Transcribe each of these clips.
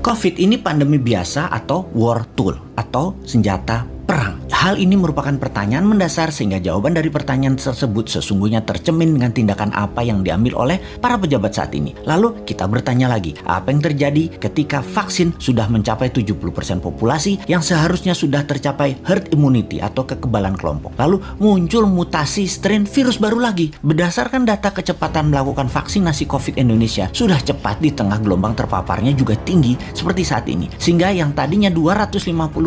COVID ini pandemi biasa atau war tool atau senjata perang? Hal ini merupakan pertanyaan mendasar sehingga jawaban dari pertanyaan tersebut sesungguhnya tercermin dengan tindakan apa yang diambil oleh para pejabat saat ini. Lalu kita bertanya lagi, apa yang terjadi ketika vaksin sudah mencapai 70% populasi yang seharusnya sudah tercapai herd immunity atau kekebalan kelompok. Lalu muncul mutasi strain virus baru lagi. Berdasarkan data kecepatan melakukan vaksinasi COVID Indonesia sudah cepat di tengah gelombang terpaparnya juga tinggi seperti saat ini. Sehingga yang tadinya 250.000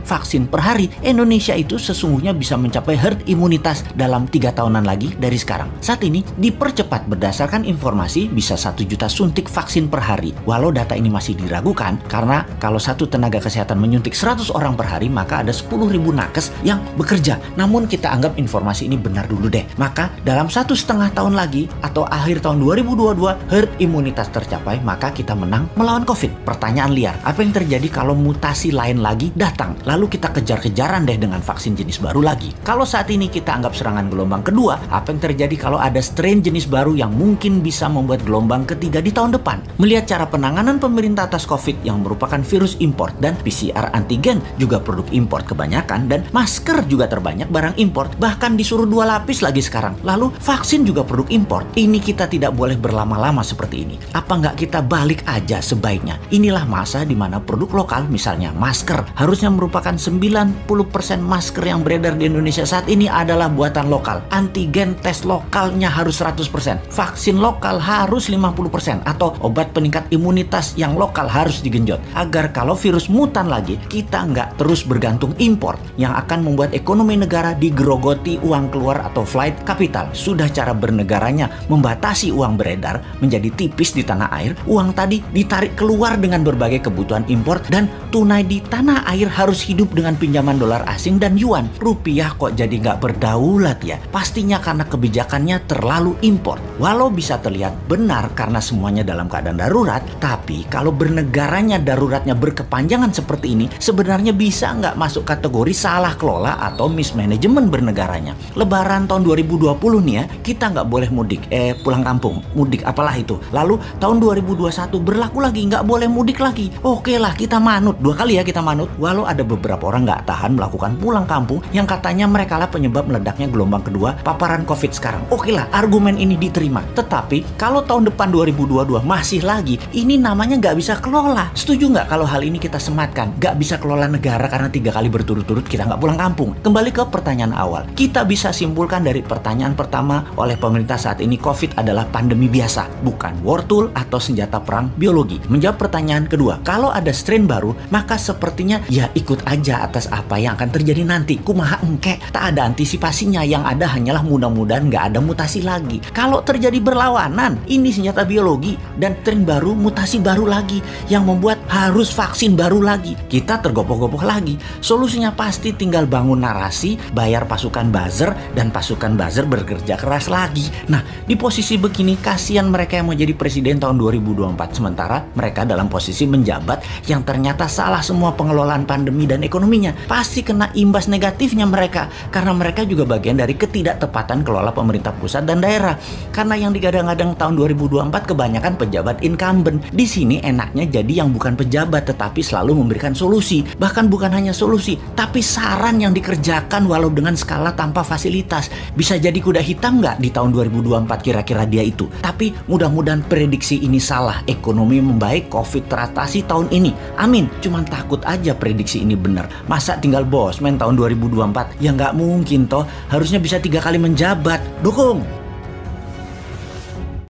vaksin per hari, Indonesia itu sesungguhnya bisa mencapai herd imunitas dalam 3 tahunan lagi dari sekarang. Saat ini dipercepat berdasarkan informasi bisa 1 juta suntik vaksin per hari. Walau data ini masih diragukan karena kalau satu tenaga kesehatan menyuntik 100 orang per hari maka ada 10.000 nakes yang bekerja. Namun kita anggap informasi ini benar dulu deh. Maka dalam 1,5 tahun lagi atau akhir tahun 2022 herd imunitas tercapai maka kita menang melawan COVID. Pertanyaan liar, apa yang terjadi kalau mutasi lain lagi datang? Lalu kita kejar-kejaran deh dengan vaksin jenis baru lagi. Kalau saat ini kita anggap serangan gelombang kedua, apa yang terjadi kalau ada strain jenis baru yang mungkin bisa membuat gelombang ketiga di tahun depan? Melihat cara penanganan pemerintah atas COVID yang merupakan virus import dan PCR antigen juga produk import kebanyakan dan masker juga terbanyak barang import, bahkan disuruh 2 lapis lagi sekarang. Lalu vaksin juga produk import. Ini kita tidak boleh berlama-lama seperti ini. Apa nggak kita balik aja sebaiknya? Inilah masa di mana produk lokal, misalnya masker, harusnya merupakan 90% masker yang beredar di Indonesia saat ini adalah buatan lokal. Antigen tes lokalnya harus 100%. Vaksin lokal harus 50%. Atau obat peningkat imunitas yang lokal harus digenjot. Agar kalau virus mutan lagi, kita nggak terus bergantung impor yang akan membuat ekonomi negara digerogoti uang keluar atau flight capital. Sudah cara bernegaranya membatasi uang beredar menjadi tipis di tanah air, uang tadi ditarik keluar dengan berbagai kebutuhan impor dan tunai di tanah air harus hidup dengan pinjaman dolar asing dan yuan. Rupiah kok jadi nggak berdaulat ya? Pastinya karena kebijakannya terlalu impor. Walau bisa terlihat benar karena semuanya dalam keadaan darurat, tapi kalau bernegaranya daruratnya berkepanjangan seperti ini, sebenarnya bisa nggak masuk kategori salah kelola atau mismanagement bernegaranya. Lebaran tahun 2020 nih ya, kita nggak boleh mudik, pulang kampung, mudik apalah itu. Lalu tahun 2021 berlaku lagi, nggak boleh mudik lagi. Oke lah, kita manut, 2 kali ya kita manut. Walau ada beberapa orang nggak tahan melakukan pulang kampung yang katanya mereka lah penyebab meledaknya gelombang kedua paparan COVID sekarang. Oke lah, argumen ini diterima. Tetapi kalau tahun depan 2022 masih lagi, ini namanya nggak bisa kelola. Setuju nggak kalau hal ini kita sematkan? Nggak bisa kelola negara karena 3 kali berturut-turut kita nggak pulang kampung. Kembali ke pertanyaan awal. Kita bisa simpulkan dari pertanyaan pertama oleh pemerintah saat ini, COVID adalah pandemi biasa, bukan war tool atau senjata perang biologi. Menjawab pertanyaan kedua, kalau ada strain baru, maka sepertinya ya ikut aja atas apa yang akan terjadi nanti. Kumaha engke, tak ada antisipasinya, yang ada hanyalah mudah-mudahan nggak ada mutasi lagi. Kalau terjadi berlawanan, ini senjata biologi dan strain baru, mutasi baru lagi yang membuat harus vaksin baru lagi. Kita tergopoh-gopoh lagi. Solusinya pasti tinggal bangun narasi, bayar pasukan buzzer, dan pasukan buzzer bekerja keras lagi. Nah, di posisi begini kasihan mereka yang mau jadi presiden tahun 2024, sementara mereka dalam posisi menjabat yang ternyata salah semua pengelolaan pandemi dan ekonominya. Pasti kena imbas negatifnya mereka karena mereka juga bagian dari ketidaktepatan kelola pemerintah pusat dan daerah. Karena yang digadang-gadang tahun 2024 kebanyakan pejabat incumbent. Di sini enaknya jadi yang bukan pejabat tetapi selalu memberikan solusi. Bahkan bukan hanya solusi, tapi saran yang dikerjakan walau dengan skala tanpa fasilitas. Bisa jadi kuda hitam nggak di tahun 2024 kira-kira dia itu? Tapi mudah-mudahan prediksi ini salah. Ekonomi membaik, COVID teratasi tahun ini. Amin. Cuman takut aja prediksi ini benar. Masa tinggal bosman tahun 2024? Ya nggak mungkin toh. Harusnya bisa 3 kali menjabat. Dukung.